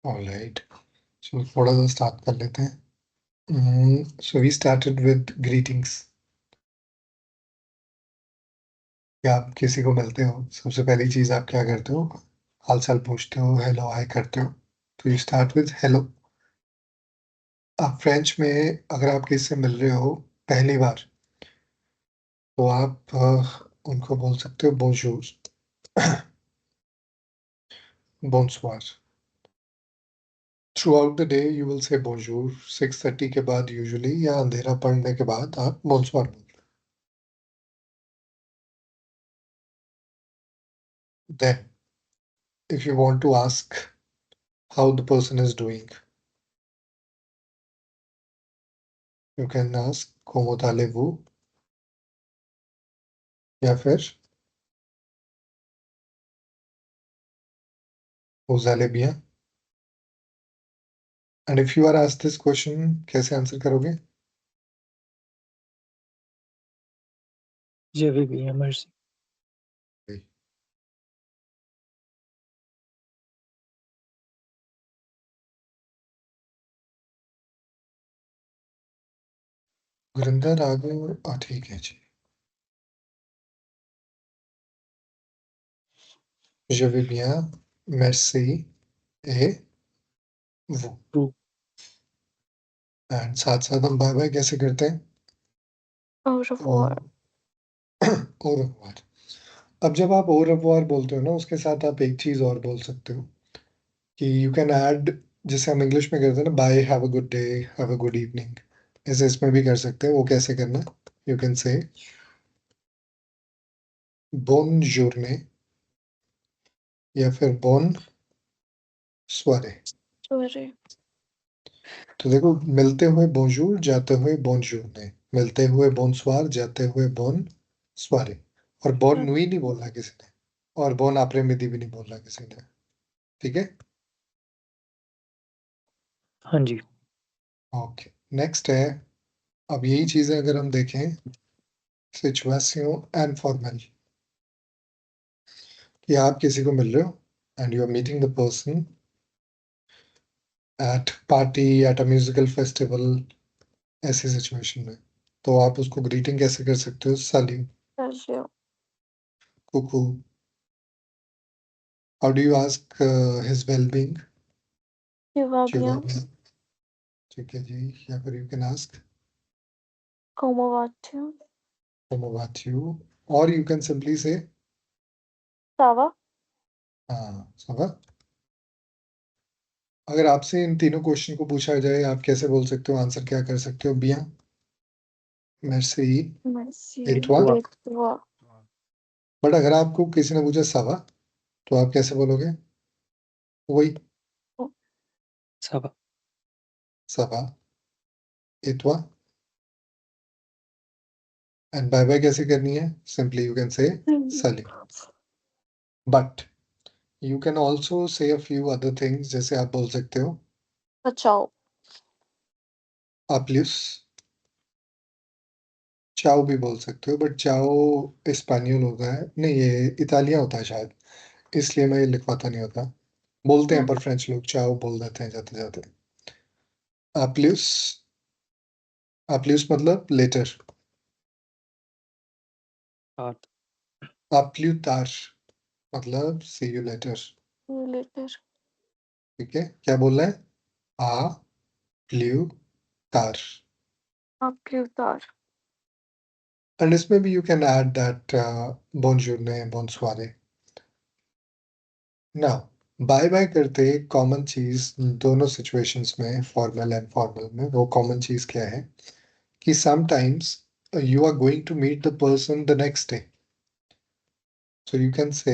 Alright, सो थोड़ा सा start कर लेते हैं। So we started with greetings. या आप किसी को मिलते हो, सबसे पहली चीज आप क्या करते हो? हाल चाल पूछते हो, हेलो हाय करते हो। तो यू स्टार्ट विद हेलो। आप फ्रेंच में अगर आप किसी से मिल रहे हो पहली बार, तो आप उनको बोल सकते हो बोंजूर, बोनसवार। Throughout the day you will say बोंजूर। 6:30 के बाद यूजुअली, या अंधेरा पड़ने के बाद आप बोनसवार बोलते हो। Then, if you want to ask how the person is doing, you can ask como allez-vous या फिर vous allez bien. And if you are asked this question, कैसे आंसर करोगे? Je vais bien, merci. Gurinder आ गए, ठीक है जी। Je vais bien, merci et vous. Vous. And साथ साथ हम बाय बाय कैसे करते हैं? Au revoir. au revoir. अब जब आप au revoir बोलते हो ना, उसके साथ आप एक चीज और बोल सकते हो कि यू कैन ऐड, जैसे हम इंग्लिश में करते हैं ना, bye, have a good day, have a good evening, ऐसे इसमें भी कर सकते हैं। वो कैसे करना? यू कैन से बोन जूरने या फिर बोन सोरे। Sorry. तो देखो, मिलते हुए बोंजूर, जाते हुए बोन जूरने, मिलते हुए बोन स्वार, जाते हुए बोन स्वारे। और बोन नुई नहीं बोलना किसी ने, और बोन आप्रेमिदी भी नहीं बोलना किसी ने। ठीक है? हाँ जी। ओके, नेक्स्ट है। अब यही चीजें अगर हम देखें सिचुएशन एंड फॉर्मल, कि आप किसी को मिल रहे हो and you are meeting the person at party, at a musical festival, ऐसी सिचुएशन में, तो आप उसको ग्रीटिंग कैसे कर सकते हो? साल्यू, Salut. कुकू। How do you ask his well being? Tu vas bien? ठीक है जी। या फिर you can ask Comment vas-tu? comment vas-tu, और यू कैन सिंपली से Ça va? हाँ, समझ। अगर आपसे इन तीनों क्वेश्चन को पूछा जाए, आप कैसे बोल सकते हो, आंसर क्या कर सकते हो? बिया, mercy, Merci. et toi? Et toi? But अगर आपको किसी ने पूछा सवा, तो आप कैसे बोलोगे? वही Ça va. सवा, et toi? And bye bye कैसे करनी है? सिंपली यू कैन से साली। But you can also say a few other things, जैसे आप बोल सकते हो Ciao. प्लस, चाओ भी बोल सकते हो, बट चाओ स्पेनियल होता है, नहीं ये इतालिया होता है शायद, इसलिए मैं ये लिखवाता नहीं होता। बोलते हैं पर फ्रेंच लोग चाओ बोल देते हैं जाते जाते। प्लस, प्लस मतलब लेटर। Tard. प्लूतार मतलब सी यू लेटर। Later. ठीक है, क्या बोल रहे हैं? आ प्लूतार। À plus tard. एंड इसमें भी यू कैन ऐड दैट बोनजूरने, बोनसवारे। नाउ बाय बाय करते कॉमन चीज दोनों सिचुएशंस में, फॉर्मल एंड फॉर्मल में, वो कॉमन चीज क्या है कि sometimes you are going to meet the person the next day. So you can say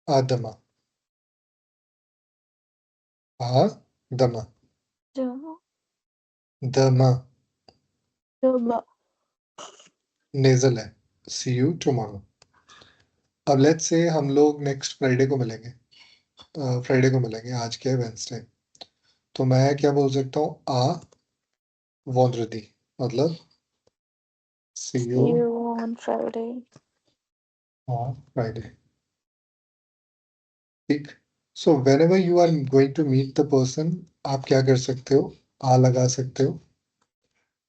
Adama. Adama. Demain. Dama. Demain. Nasal है. See you tomorrow. अब लेट्स से हम लोग नेक्स्ट फ्राइडे को मिलेंगे। फ्राइडे को मिलेंगे, आज क्या है? वेंसडे। तो मैं क्या बोल सकता हूँ? vendredi, मतलब see See you you on Friday. on Friday. ठीक। So whenever you are going to meet the person, आप क्या कर सकते हो? आ लगा सकते हो.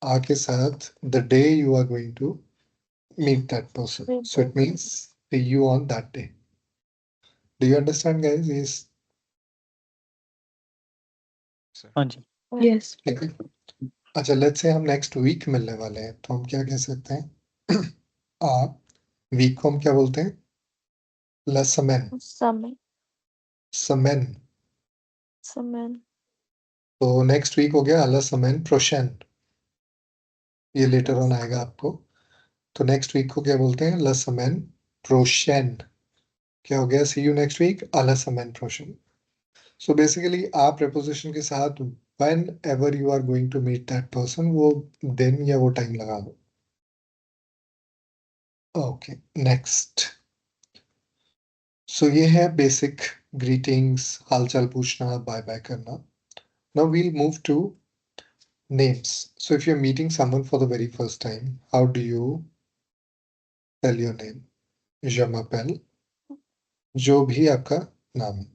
आ के साथ the day you are going to meet that person. Meet So it that means see you on that day. Do you understand, guys? Yes. हाँ जी। Yes. ठीक है. अच्छा, let's say हम next week मिलने वाले हैं, तो हम क्या कह सकते हैं? आप week को हम क्या बोलते हैं? La semaine. Summer. Semaine. Summer. तो next week हो गया la semaine prochaine. ये later on आएगा आपको. तो next week को क्या बोलते हैं? La semaine prochaine. क्या हो गया? See you next week. À la semaine prochaine. So basically आप preposition के साथ whenever you are going to meet that person, वो दिन या वो time लगा दो. Okay, next. So ये है basic greetings, हालचाल पूछना, bye bye करना. Now we'll move to names. So if you're meeting someone for the very first time, how do you tell your name? Je m'appelle, जो भी आपका नाम है.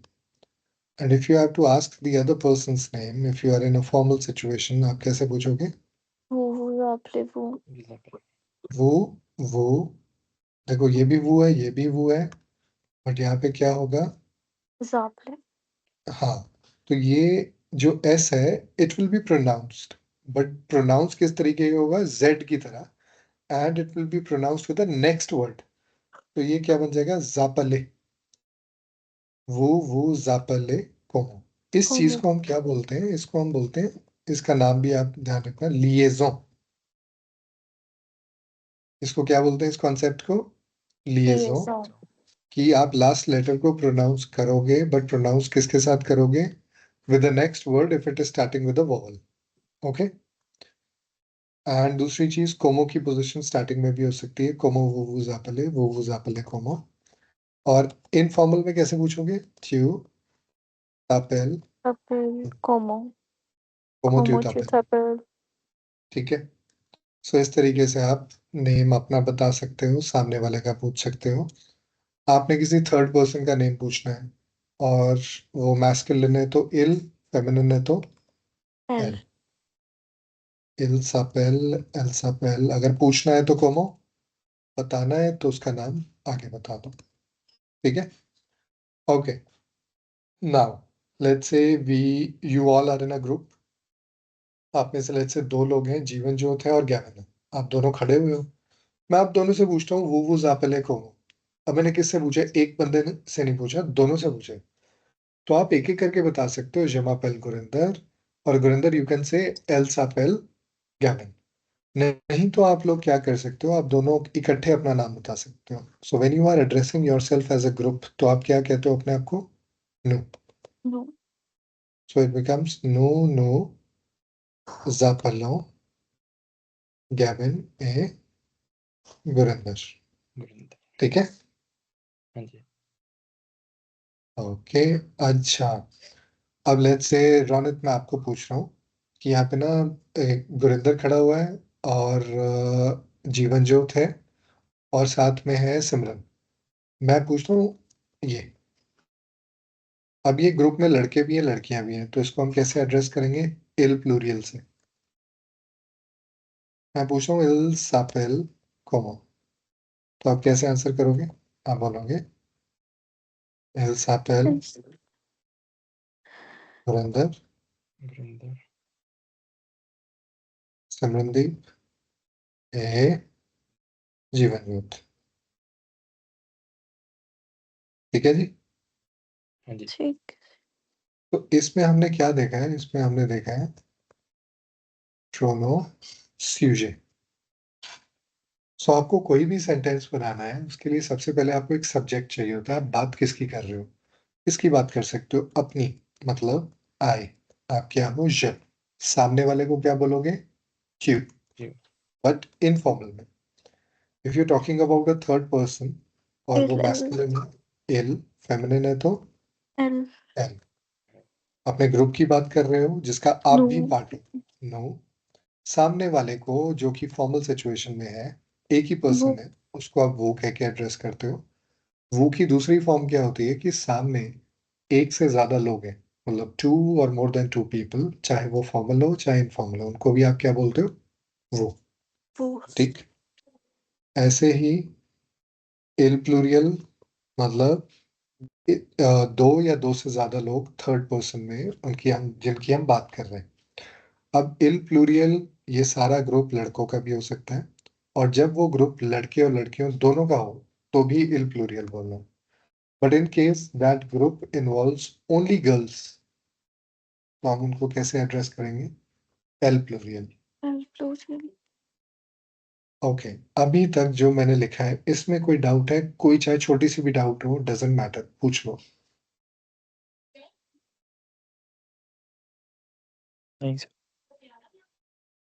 And if you have to ask the other person's name, if you are in a formal situation, आप कैसे पूछोगे? Vous appelez-vous? वो देखो, ये भी वो है, ये भी वो है, बट यहाँ पे क्या होगा? Vous appelez? हाँ, तो ये जो एस है, it will be pronounced, but pronounce किस तरीके का होगा? जेड की तरह. And it will be pronounced with the next word. तो ये क्या बन जाएगा? जापले. वो जापले कोमो. इस चीज Como? को हम क्या बोलते हैं? इसको हम बोलते हैं, इसका नाम भी आप ध्यान रखना, लिएजों. इसको क्या बोलते हैं? इस कॉन्सेप्ट को लिएजों. Liaison. कि आप लास्ट लेटर को प्रोनाउंस करोगे, बट प्रोनाउंस किसके साथ करोगे? With the next word if it is starting with a vowel. Okay. And दूसरी चीज, कोमो की पोजीशन स्टार्टिंग में भी हो सकती है. कोमो वो जापले कोमो. और इनफॉर्मल में कैसे पूछोगे? ट्यू तापेल T'appelles comment? कोमो ट्यू Comment tu तापेल. t'appelles? ठीक है. सो इस तरीके से आप नेम अपना बता सकते हो, सामने वाले का पूछ सकते हो. आपने किसी थर्ड पर्सन का नेम पूछना है और वो मैस्कुलिन है तो इल, फेमिनिन है तो Elle. एल. एल सापेल अगर पूछना है तो कोमो, बताना है तो उसका नाम आगे बता दो. ठीक है. Okay. Now let's say we you all are in a group. आप में से लेट्स से दो लोग हैं, जीवन ज्योत है और गैवन है. आप दोनों खड़े हुए हो. मैं आप दोनों से पूछता हूँ वो जापेले कोमो. अब मैंने किससे पूछा? एक बंदे से नहीं पूछा, दोनों से पूछे. तो आप एक एक करके बता सकते हो. जमापेल गुरिंदर, और गुरिंदर यू कैन से एल सापेल गैवन. नहीं तो आप लोग क्या कर सकते हो? आप दोनों इकट्ठे अपना नाम बता सकते हो. So when you are addressing yourself as a group, तो आप क्या कहते हो अपने आप को? नो. Non. सो इट बिकम्स नो जापलो गैविन ए गुरिंदर. गुरिंदर. ठीक है. हाँ जी। ओके. अच्छा, अब लेट्स से रोनित, मैं आपको पूछ रहा हूँ कि यहाँ पे ना एक गुरिंदर खड़ा हुआ है और जीवन ज्योत है और साथ में है सिमरन. मैं पूछता हूँ ये, अब ये ग्रुप में लड़के भी हैं लड़कियां भी हैं, तो इसको हम कैसे एड्रेस करेंगे? इल प्लूरियल से. मैं पूछ रहा हूँ इल सापेल कोमो, तो आप कैसे आंसर करोगे? आप बोलोगे इल सापेल गुरिंदर गुरिंदर. सिमरनदीप ए जीवन ज्योत. ठीक है जी. हाँ जी। ठीक. तो इसमें हमने क्या देखा है? इसमें हमने देखा है प्रोनोंसियूजे. सो आपको कोई भी सेंटेंस बनाना है, उसके लिए सबसे पहले आपको एक सब्जेक्ट चाहिए होता है. आप बात किसकी कर रहे हो? किसकी बात कर सकते हो? अपनी, मतलब आई. आप क्या हो? je. सामने वाले को क्या बोलोगे? क्यू. You. बट इनफॉर्मल में. If you talking about a third person और वो Elle. मैस्कुलिन है, इल. फेमिनिन है तो Elle. एल. अपने ग्रुप की बात कर रहे हो जिसका आप भी Nous. पार्ट हो. नो. सामने वाले को जो कि फॉर्मल सिचुएशन में है, एक ही पर्सन Vous. है, उसको आप वो कह के एड्रेस करते हो. वो की दूसरी फॉर्म क्या होती है कि सामने एक से ज़्यादा लोग हैं, मतलब 2 और मोर देन 2 पीपल, चाहे वो फॉर्मल हो, चाहे इनफॉर्मल हो, उनको भी आप क्या बोलते हो? वो, वो, ठीक? ऐसे ही इल प्लूरियल मतलब 2 या 2 से ज़्यादा लोग थर्ड पर्सन में जिनकी हम बात कर रहे हैं। अब इल प्लूरियल ये सारा ग्रुप लड़कों का भी हो सकता है और जब वो ग्रुप लड़के और लड़कियों दोनों का हो, तो भी इल प्लूरियल बोलना है। But in case that group involves only girls, तो हम उनको कैसे एड्रेस करेंगे? एल प्लूरियल। एल प्लूरल। ओके, अभी तक जो मैंने लिखा है इसमें कोई डाउट है? कोई चाहे छोटी सी भी डाउट हो, डजंट मैटर, पूछ लो। नहीं सर।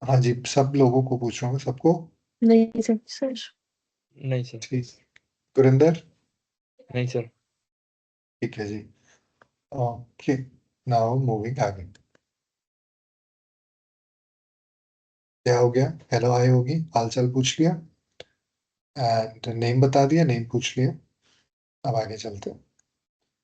हाँ जी, सब लोगों को पूछ रहा हूँ, सबको। नहीं सर। सर। नहीं सर। ठीक, गुरिंदर? नहीं सर। ठीक है जी। ओके, नाउ मूविंग आगे। क्या हो गया? हेलो हाय होगी, हाल चाल पूछ लिया एंड नेम बता दिया, नेम पूछ लिया। अब आगे चलते हैं।